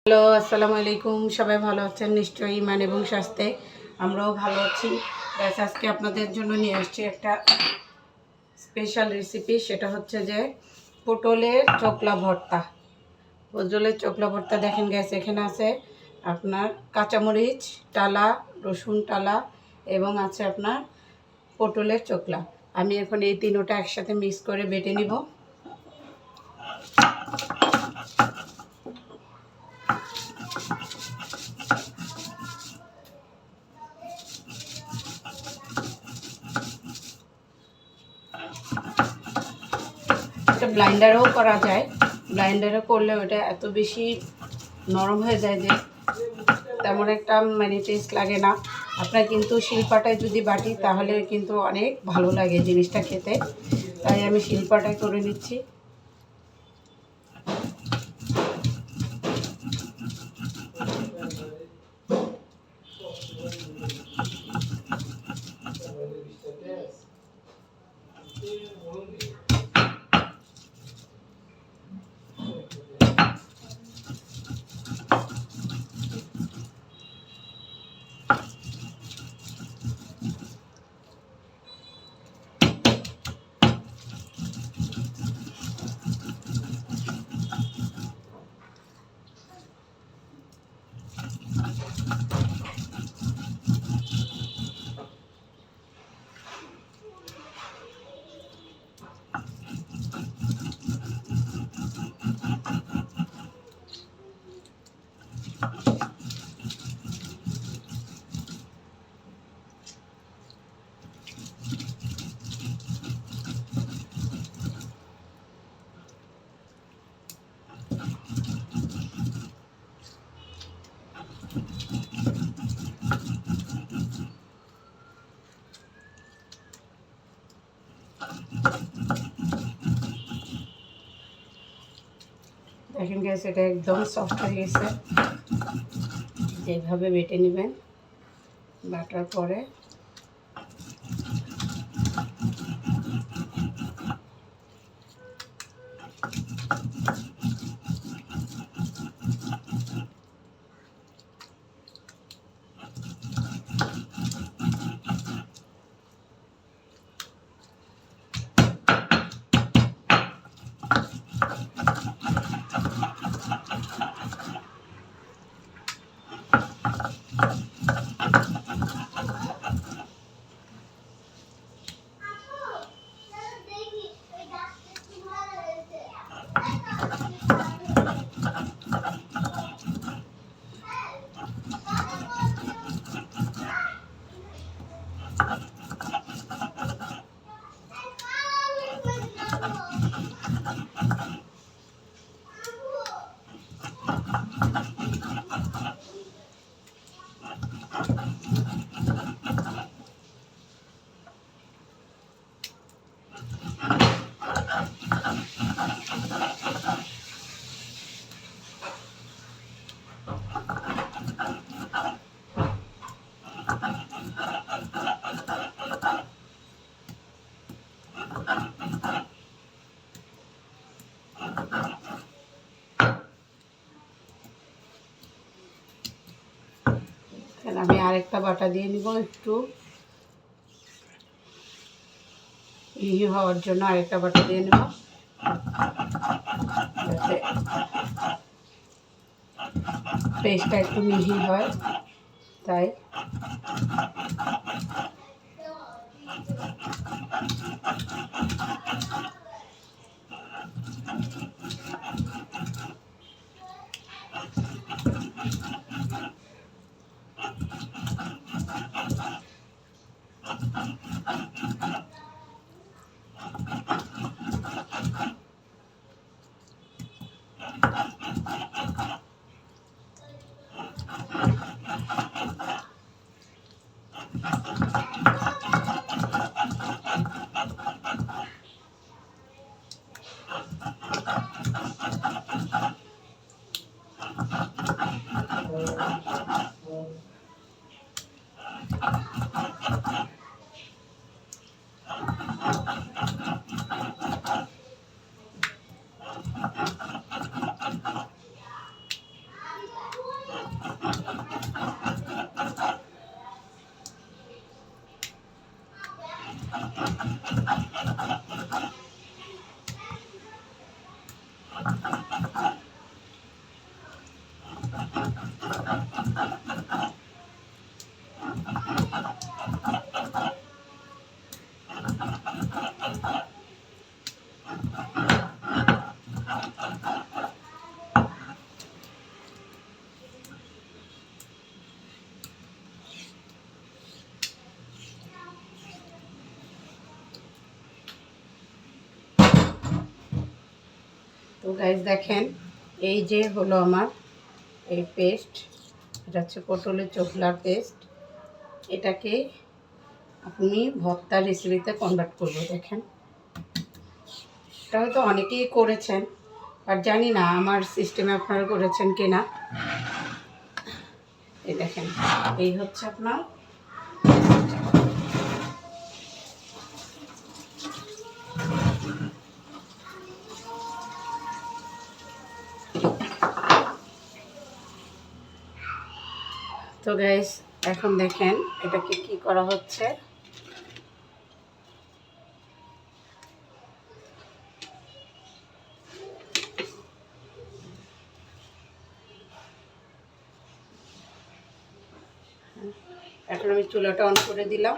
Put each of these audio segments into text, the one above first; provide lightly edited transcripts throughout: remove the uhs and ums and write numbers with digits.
Hello, আসসালামু আলাইকুম। সবাই ভালো আছেন নিশ্চয়ই, ইমান এবং স্বাস্থ্যে আমরাও ভালো আছি। ব্যাস আজকে আপনাদের জন্য নিয়ে আসছি একটা স্পেশাল রেসিপি। সেটা হচ্ছে যে পটলের চোকলা ভর্তা। পটলের চোকলা ভর্তা দেখেন গ্যাস, এখানে আছে আপনার কাঁচামরিচ টালা, রসুন টালা এবং আছে আপনার পটলের চোকলা। আমি এখন এই তিনোটা একসাথে মিক্স করে বেটে নিব। এটা ব্লাইন্ডারেও করা যায়, ব্লাইন্ডারে করলে ওটা এত বেশি নরম হয়ে যায় যে তেমন একটা টেস্ট লাগে না। আপনার কিন্তু শিলপাটায় যদি বাটি তাহলে কিন্তু অনেক ভালো লাগে জিনিসটা খেতে, তাই আমি শিলপাটায় করে নিচ্ছি। দেখেন গ্যাস, এটা একদম সফট হয়ে গেছে। যেভাবে বেটে নেবেন, বাটার পরে আমি আরেকটা বাটা দিয়ে নিব, একটু মিহি হওয়ার জন্য আরেকটা বাটা দিয়ে নেব, যাতে পেস্টটা একটু মিহি হয়। তাই তো গাইস দেখেন, এই যে হলো আমার এই পেস্ট, এটা হচ্ছে পটলের চোখলার পেস্ট। এটাকে আপনি ভর্তা রেসিপিতে কনভার্ট করবো। দেখেন, এটা হয়তো অনেকেই করেছেন, আর জানি না আমার সিস্টেমে আপনারা করেছেন কি না। এই দেখেন, এই হচ্ছে আপনার তো গাইস, এখন দেখেন এটাকে কি করা হচ্ছে। এখন আমি চুলাটা অন করে দিলাম,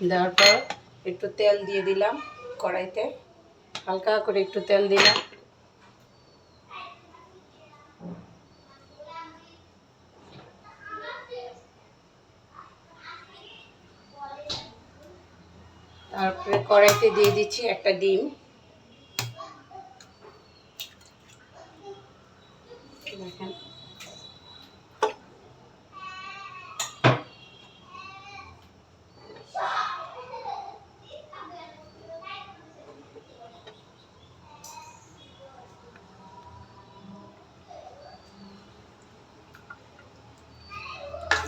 দেওয়ার পর একটু তেল দিয়ে দিলাম কড়াইতে, হালকা করে একটু তেল দিলাম। তারপরে কড়াইতে দিয়ে দিচ্ছি একটা ডিম। দেখেন,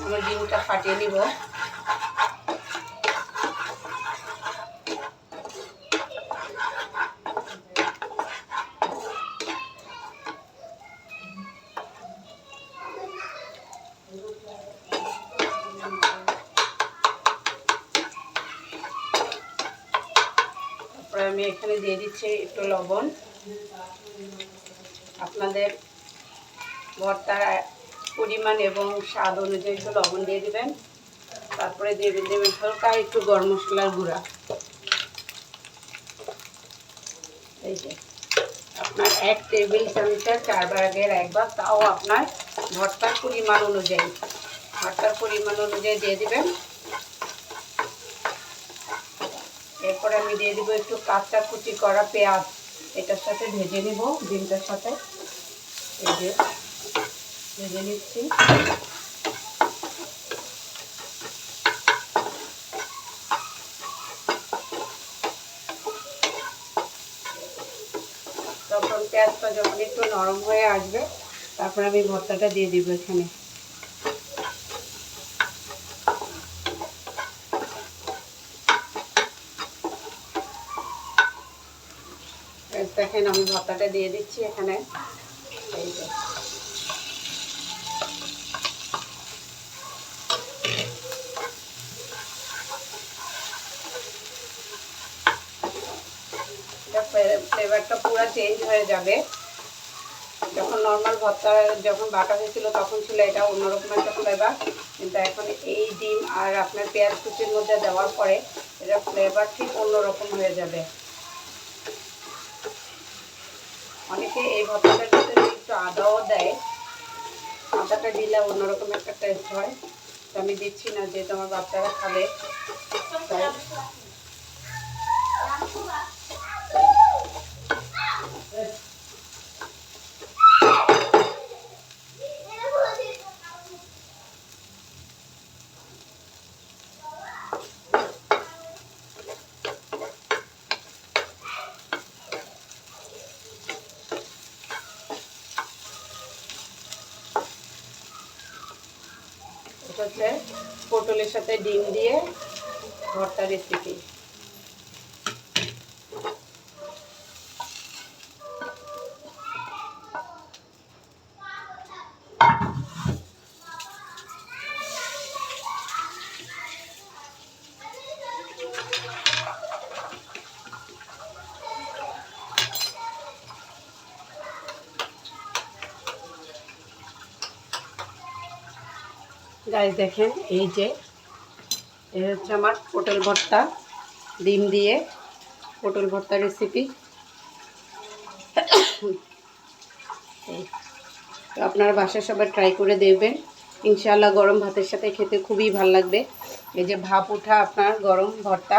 আমার ডিমটা ফাটিয়ে নিব। তারপরে আমি এখানে দিয়ে দিচ্ছি একটু লবণ। আপনাদের ভর্তার পরিমাণ এবং স্বাদ অনুযায়ী একটু লবণ দিয়ে দিবেন। তারপরে দিয়ে দেবেন হালকা একটু গরম মশলার গুঁড়া। এই যে আপনার 1 টেবিল চামচের 4 ভাগের 1 ভাগ, তাও আপনার ভর্তার পরিমাণ অনুযায়ী দিয়ে দিবেন। এরপরে আমি দিয়ে দিব একটু কাঁচা কুচি করা পেঁয়াজ, এটার সাথে ভেজে নিব ডিমটার সাথে। এই যে ভেজে নিচ্ছি। তখন পেঁয়াজটা যখন একটু নরম হয়ে আসবে, তারপর আমি ভর্তাটা দিয়ে দিব এখানে। দেখেন, আমি ভর্তাটা দিয়ে দিচ্ছি এখানে। এই যে ফ্লেভারটা পুরো চেঞ্জ হয়ে যাবে। যখন নর্মাল ভর্তা যখন বাটা হয়েছিল তখন ছিল এটা অন্যরকম একটা ফ্লেভার, কিন্তু এখন এই ডিম আর আপনার পেঁয়াজ কুচির মধ্যে দেওয়ার পরে এটা ফ্লেভার ঠিক অন্যরকম হয়ে যাবে। অনেকে এই ভর্তাটার ভিতরে একটু আদাও দেয়, আদাটা দিলে অন্যরকম একটা টেস্ট হয়। তো আমি দিচ্ছি না, যেহেতু আমার বাচ্চারা খাবে। এটা হচ্ছে পটলের সাথে ডিম দিয়ে ভর্তা রেসিপি। গাইস দেখেন এই যে এই হচ্ছে আমার পটল ভর্তা, ডিম দিয়ে পটল ভর্তা রেসিপি। তো আপনারা বাসায় সবাই ট্রাই করে দেখবেন, ইনশাআল্লাহ গরম ভাতের সাথে খেতে খুবই ভালো লাগবে। এই যে ভাপ ওঠা আপনার গরম ভর্তা,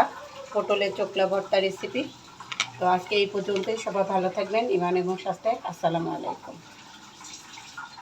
পটলের চোকলা ভর্তা রেসিপি। তো আজকে এই পর্যন্তই, সবাই ভালো থাকবেন ইমান এবং স্বাস্থ্যে। আসসালামু আলাইকুম।